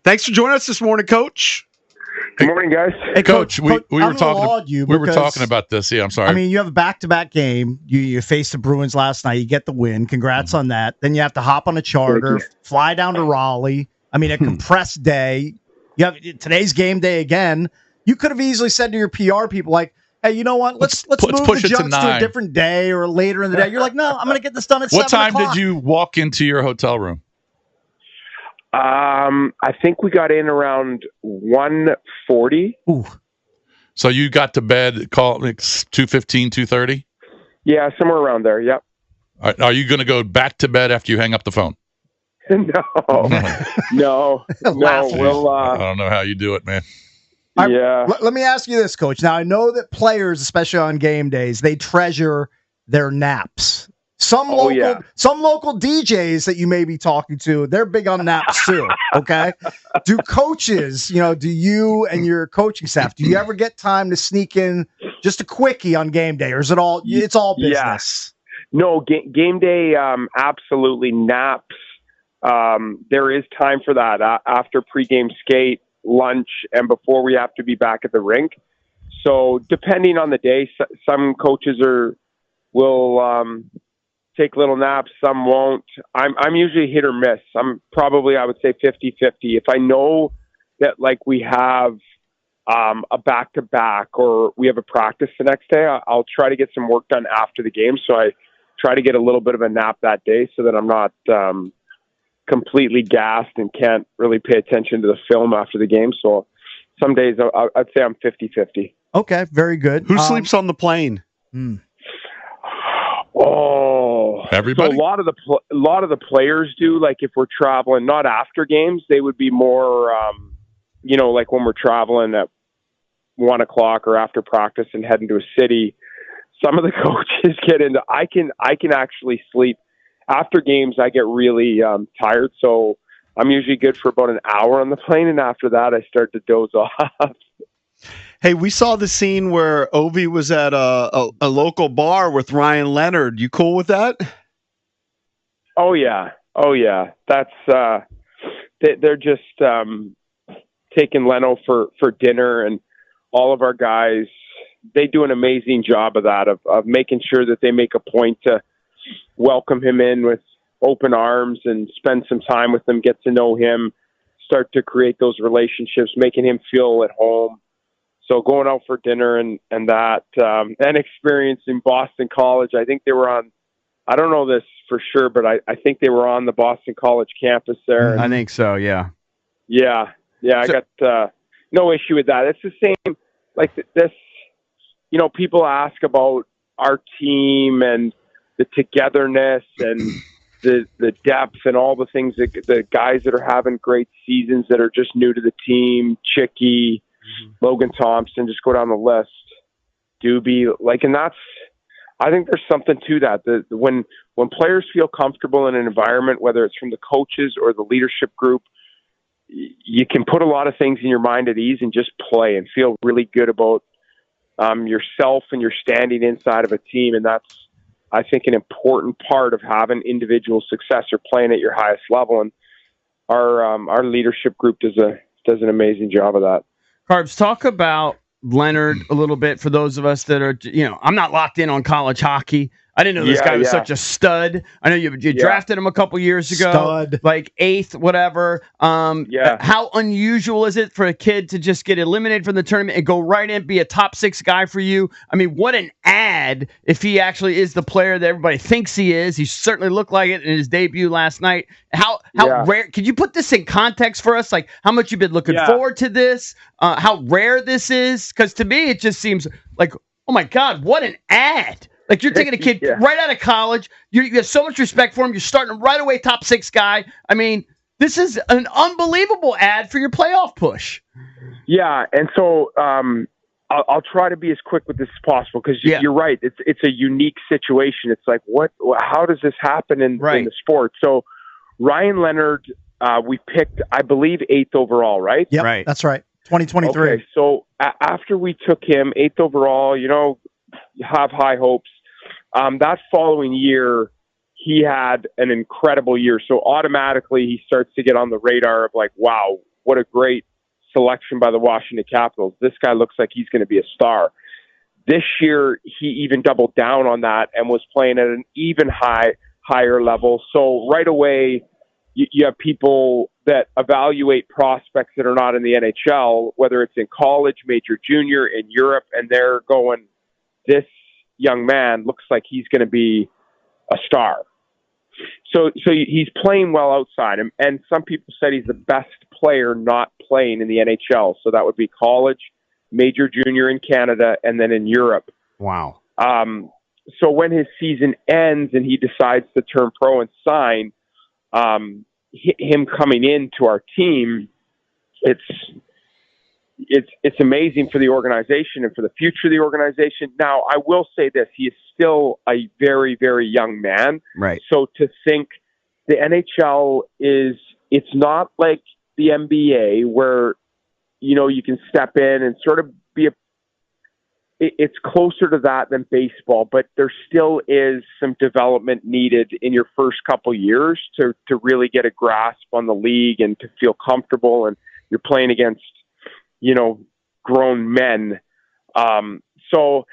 Thanks for joining us this morning, Coach. Good morning, guys. Hey, Coach, we were talking about this. Yeah, I'm sorry. I mean, you have a back-to-back game. You faced the Bruins last night. You get the win. Congrats on that. Then you have to hop on a charter, fly down to Raleigh. I mean, a compressed day. You have today's game day again. You could have easily said to your PR people, like, hey, you know what? Let's move the Junks to a different day or later in the day. You're like, no, I'm going to get this done at 7 o'clock. What time did you walk into your hotel room? I think we got in around 1:40. Ooh. So you got to bed, call it 2:15, 2:30? Yeah, somewhere around there, yep. Are you going to go back to bed after you hang up the phone? No. We'll, I don't know how you do it, man. Yeah. Let me ask you this, Coach. Now, I know that players, especially on game days, they treasure their naps. Some local DJs that you may be talking to, they're big on naps too, okay? Do coaches, do you and your coaching staff, do you ever get time to sneak in just a quickie on game day, or is it's all business? Yeah. No, game day, absolutely naps. There is time for that after pregame skate, lunch, and before we have to be back at the rink. So depending on the day, some coaches will take little naps, some won't. I'm usually hit or miss. I'm probably, I would say 50-50. If I know that like we have a back-to-back or we have a practice the next day, I'll try to get some work done after the game. So I try to get a little bit of a nap that day so that I'm not completely gassed and can't really pay attention to the film after the game. So some days I'd say I'm 50-50. Okay, very good. Who sleeps on the plane? Oh, everybody. So a lot of the players do. Like if we're traveling, not after games, they would be more, like when we're traveling at 1 o'clock or after practice and heading to a city. Some of the coaches get into. I can actually sleep after games. I get really tired, so I'm usually good for about an hour on the plane, and after that, I start to doze off. Hey, we saw the scene where Ovi was at a local bar with Ryan Leonard. You cool with that? Oh yeah. That's they're just taking Leno for dinner, and all of our guys. They do an amazing job of that, of making sure that they make a point to welcome him in with open arms and spend some time with him, get to know him, start to create those relationships, making him feel at home. So going out for dinner and that, and experience in Boston College, I think they were on, I don't know this for sure, but I think they were on the Boston College campus there. I think so, yeah. Yeah, I got no issue with that. It's the same, like this, people ask about our team and the togetherness and the depth and all the things that the guys that are having great seasons that are just new to the team, Chicky, Logan Thompson, just go down the list. Doobie, and I think there's something to that. When players feel comfortable in an environment, whether it's from the coaches or the leadership group, you can put a lot of things in your mind at ease and just play and feel really good about yourself and your standing inside of a team. And that's, I think, an important part of having individual success or playing at your highest level. And our leadership group does an amazing job of that. Carbs, talk about Leonard a little bit for those of us that are, I'm not locked in on college hockey. I didn't know this guy was such a stud. I know you drafted him a couple years ago, like 8th, whatever. How unusual is it for a kid to just get eliminated from the tournament and go right in, be a top 6 guy for you? I mean, what an ad if he actually is the player that everybody thinks he is. He certainly looked like it in his debut last night. How rare? Could you put this in context for us? Like how much you've been looking forward to this? How rare this is? Because to me, it just seems like, oh my God, what an ad. Like you're taking a kid right out of college. You have so much respect for him. You're starting him right away, top 6 guy. I mean, this is an unbelievable ad for your playoff push. Yeah, and so I'll try to be as quick with this as possible because you're right. It's a unique situation. It's like, how does this happen in the sport? So Ryan Leonard, we picked, I believe, 8th overall, right? Yep, right. That's right. 2023. Okay, so after we took him 8th overall, you have high hopes. That following year, he had an incredible year. So automatically he starts to get on the radar of like, wow, what a great selection by the Washington Capitals. This guy looks like he's going to be a star. This year, he even doubled down on that and was playing at an even higher level. So right away, you have people that evaluate prospects that are not in the NHL, whether it's in college, major, junior, in Europe, and they're going, this young man looks like he's going to be a star. So he's playing well outside, and some people said he's the best player not playing in the NHL. So that would be college, major, junior in Canada, and then in Europe. Wow. So when his season ends and he decides to turn pro and sign, him coming into our team, it's amazing for the organization and for the future of the organization. Now, I will say this, he is still a very, very young man. Right. So to think the NHL it's not like the NBA where, you can step in and sort of it's closer to that than baseball, but there still is some development needed in your first couple years to really get a grasp on the league and to feel comfortable. And you're playing against, grown men. So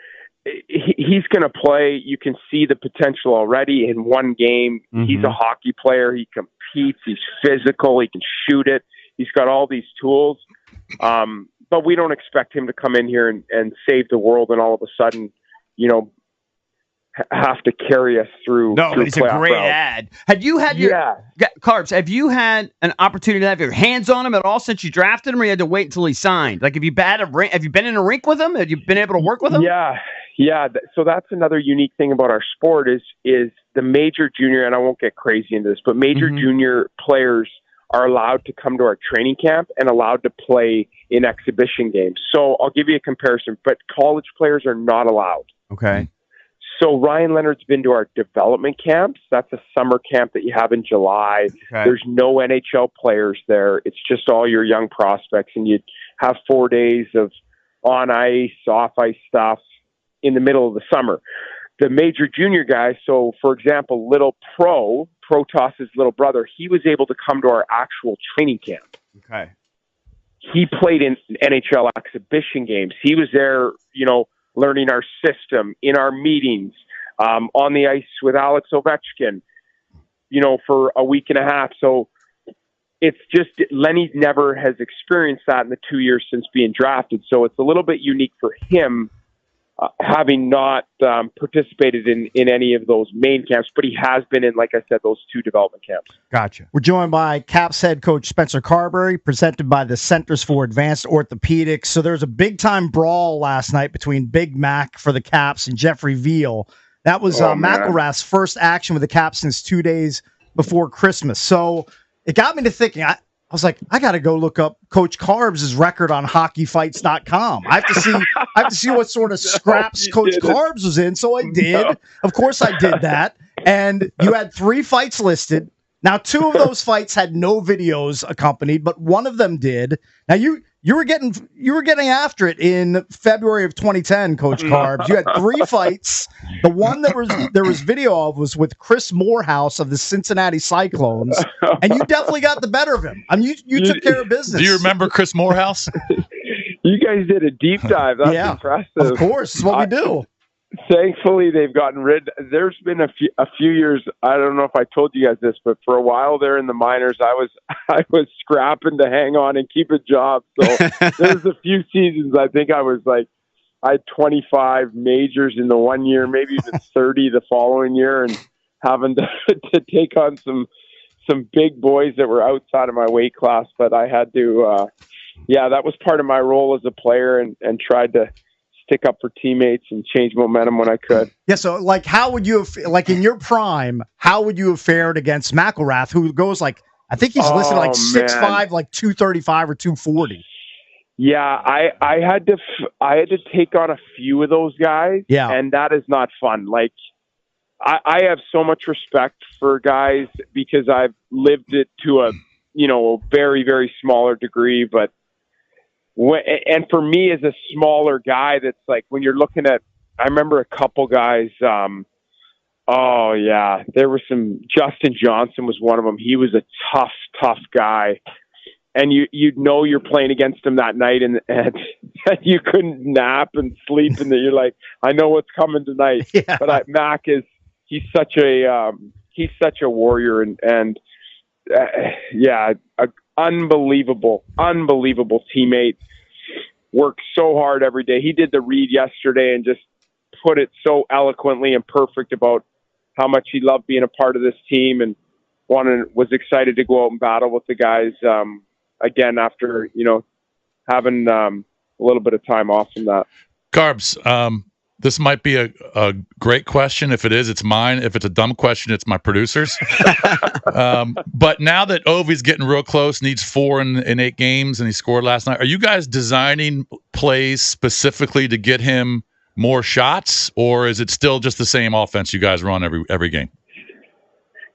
he's going to play. You can see the potential already in one game. Mm-hmm. He's a hockey player. He competes. He's physical. He can shoot it. He's got all these tools. But we don't expect him to come in here and save the world and all of a sudden, have to carry us through. No, but it's a great ad. Have you had Carbs, have you had an opportunity to have your hands on him at all since you drafted him, or you had to wait until he signed? Like, have you been in a rink with him? Have you been able to work with him? Yeah. So that's another unique thing about our sport is the major junior, and I won't get crazy into this, but major junior players are allowed to come to our training camp and allowed to play in exhibition games. So I'll give you a comparison, but college players are not allowed. Okay. So Ryan Leonard's been to our development camps. That's a summer camp that you have in July. Okay. There's no NHL players there. It's just all your young prospects, and you have 4 days of on ice, off ice stuff in the middle of the summer. The major junior guys, so for example, little Protoss's little brother, he was able to come to our actual training camp. Okay. He played in NHL exhibition games. He was there, learning our system in our meetings, on the ice with Alex Ovechkin, for a week and a half. So it's just Lenny never has experienced that in the 2 years since being drafted. So it's a little bit unique for him, having not participated in any of those main camps, but he has been in, like I said, those two development camps. Gotcha. We're joined by Caps head coach Spencer Carbery, presented by the Centers for Advanced Orthopedics. So there's a big-time brawl last night between Big Mac for the Caps and Jeffrey Veal. That was McElrath's first action with the Caps since 2 days before Christmas. So it got me to thinking, I was like, I got to go look up Coach Carbs' record on hockeyfights.com. I have to see what sort of scraps Coach Carbs was in. So I did. No. Of course I did that. And you had 3 fights listed. Now, 2 of those fights had no videos accompanied, but one of them did. Now you were getting after it in February of 2010, Coach Carbs. You had 3 fights. The one that there was video of was with Chris Morehouse of the Cincinnati Cyclones, and you definitely got the better of him. I mean, you took care of business. Do you remember Chris Morehouse? You guys did a deep dive. That's impressive. Of course, it's what we do. Thankfully, they've gotten rid. There's been a few years. I don't know if I told you guys this, but for a while there in the minors, I was scrapping to hang on and keep a job. So there's a few seasons. I think I had 25 majors in the 1 year, maybe even 30 the following year, and having to take on some big boys that were outside of my weight class. But I had to. That was part of my role as a player, and tried to stick up for teammates and change momentum when I could. Yeah, so how would you have, in your prime, how would you have fared against McElrath, who goes I think he's listed 6'5", 235 or 240. Yeah, I had to take on a few of those guys. Yeah, and that is not fun. I have so much respect for guys because I've lived it to a very, very smaller degree, but. And for me as a smaller guy, that's when you're looking at, I remember a couple guys, there were some, Justin Johnson was one of them. He was a tough guy. and you'd know you're playing against him that night, and you couldn't nap and sleep, and you're like, I know what's coming tonight. Yeah. But Mac he's such a warrior, and an unbelievable teammate. Works so hard every day. He did the read yesterday and just put it so eloquently and perfect about how much he loved being a part of this team, and was excited to go out and battle with the guys again after having a little bit of time off from that. Carbs, this might be a great question. If it is, it's mine. If it's a dumb question, it's my producer's. But now that Ovi's getting real close, needs 4 in 8 games, and he scored last night, are you guys designing plays specifically to get him more shots, or is it still just the same offense you guys run every game?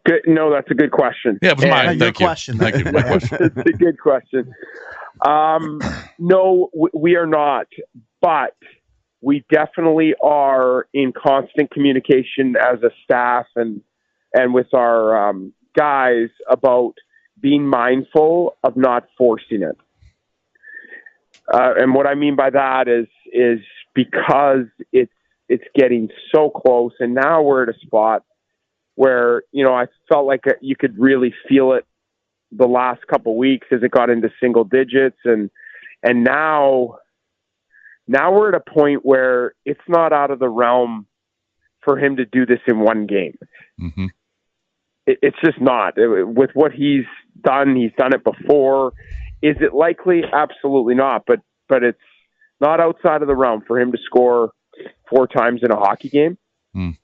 Good. No, that's a good question. Yeah, it was mine. Thank you. Thank you. My question. It's a good question. No, we are not, but we definitely are in constant communication as a staff and with our guys about being mindful of not forcing it. And what I mean by that is because it's getting so close, and now we're at a spot where, I felt like you could really feel it the last couple of weeks as it got into single digits, and now we're at a point where it's not out of the realm for him to do this in one game. Mm-hmm. It's just not. With what he's done it before. Is it likely? Absolutely not. But it's not outside of the realm for him to score 4 times in a hockey game. Mm.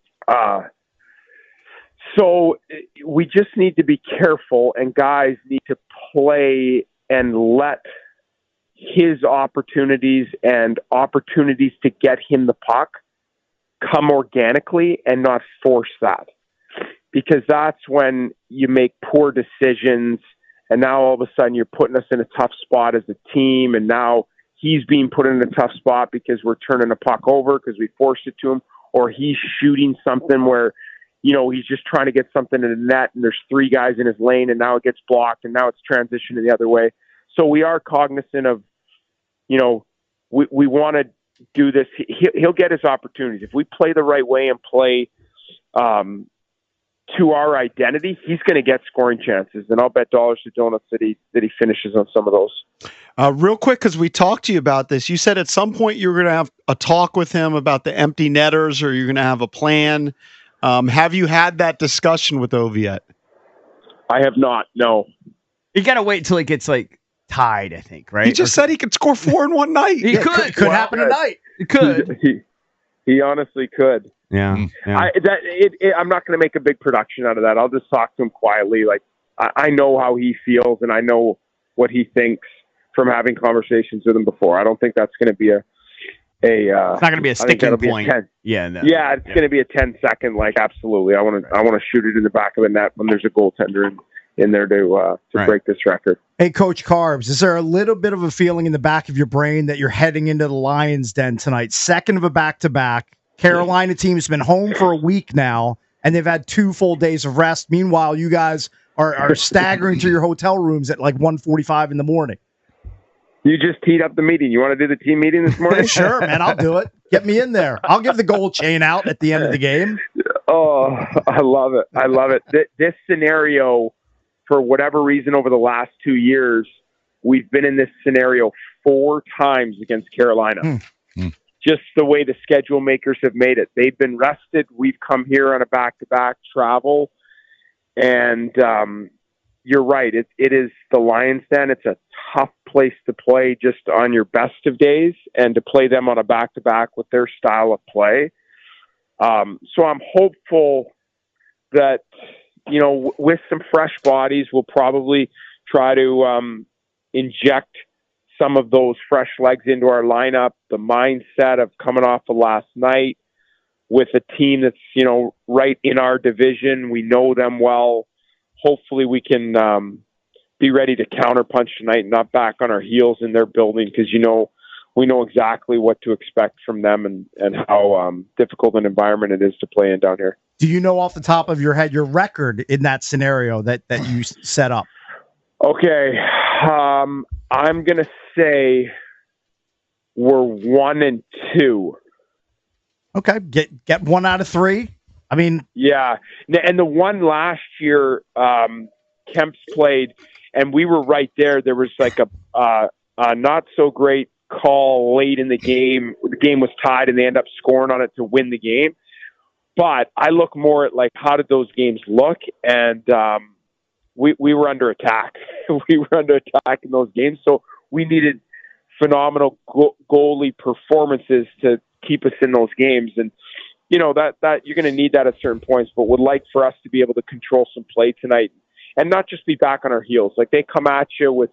So we just need to be careful, and guys need to play and let his opportunities and opportunities to get him the puck come organically and not force that. Because that's when you make poor decisions, and now all of a sudden you're putting us in a tough spot as a team, and now he's being put in a tough spot because we're turning the puck over because we forced it to him, or he's shooting something where, he's just trying to get something in the net, and there's 3 guys in his lane, and now it gets blocked, and now it's transitioning the other way. So we are cognizant of, we want to do this. He'll get his opportunities. If we play the right way and play to our identity, he's going to get scoring chances, and I'll bet dollars to donuts that he finishes on some of those. Real quick, because we talked to you about this, you said at some point you were going to have a talk with him about the empty netters, or you're going to have a plan. Have you had that discussion with Ovi yet? I have not. No. You got to wait until it gets tied, I think, right? He just said he could score 4 in one night. He could happen tonight. It could. He honestly could. Yeah. I'm not going to make a big production out of that. I'll just talk to him quietly. I know how he feels, and I know what he thinks from having conversations with him before. I don't think that's going to be it's not going to be a sticking point. It's going to be a 10-second. Absolutely. I want to shoot it in the back of the net when there's a goaltender in there to break this record. Hey, Coach Carbs, is there a little bit of a feeling in the back of your brain that you're heading into the Lions' den tonight? Second of a back-to-back. Carolina team's been home for a week now, and they've had 2 full days of rest. Meanwhile, you guys are staggering to your hotel rooms at 1:45 in the morning. You just teed up the meeting. You want to do the team meeting this morning? Sure, man. I'll do it. Get me in there. I'll give the gold chain out at the end of the game. Oh, I love it. This scenario, for whatever reason, over the last 2 years, we've been in this scenario 4 times against Carolina. Just the way the schedule makers have made it. They've been rested. We've come here on a back-to-back travel. And you're right. It is the Lions' Den. It's a tough place to play just on your best of days, and to play them on a back-to-back with their style of play. So I'm hopeful that, with some fresh bodies, we'll probably try to inject some of those fresh legs into our lineup, the mindset of coming off of last night with a team that's, right in our division. We know them well. Hopefully we can be ready to counterpunch tonight and not back on our heels in their building, because, we know exactly what to expect from them and how difficult an environment it is to play in down here. Do you know off the top of your head your record in that scenario that you set up? Okay. I'm going to say we're 1-2. Okay, get 1 out of 3. I mean, yeah, and the one last year, Kemp's played, and we were right there. There was like a not so great call late in the game. The game was tied, and they end up scoring on it to win the game. But I look more at like how did those games look, and we were under attack. We were under attack in those games, so we needed phenomenal goalie performances to keep us in those games. And you know that you're going to need that at certain points, but would like for us to be able to control some play tonight and not just be back on our heels. Like they come at you with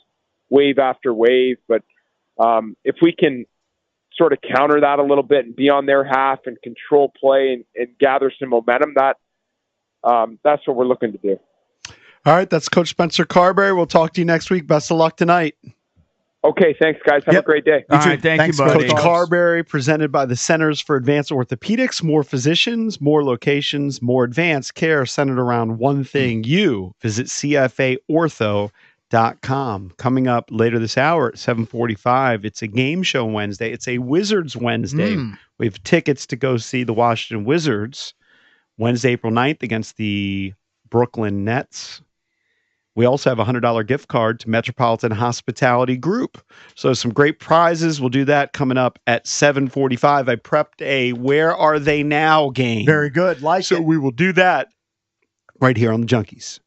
wave after wave, but if we can sort of counter that a little bit and be on their half and control play and gather some momentum, that's what we're looking to do. All right, that's Coach Spencer Carbery. We'll talk to you next week. Best of luck tonight. Okay, thanks, guys. Have a great day. All right, thanks, you, buddy. Coach Carbery, presented by the Centers for Advanced Orthopedics. More physicians, more locations, more advanced care centered around one thing. You visit CFAortho.com. Coming up later this hour at 7:45, it's a game show Wednesday. It's a Wizards Wednesday. We have tickets to go see the Washington Wizards Wednesday, April 9th against the Brooklyn Nets. We also have a $100 gift card to Metropolitan Hospitality Group. So some great prizes. We'll do that coming up at 7:45. I prepped a Where Are They Now game. Very good. So we will do that right here on the Junkies.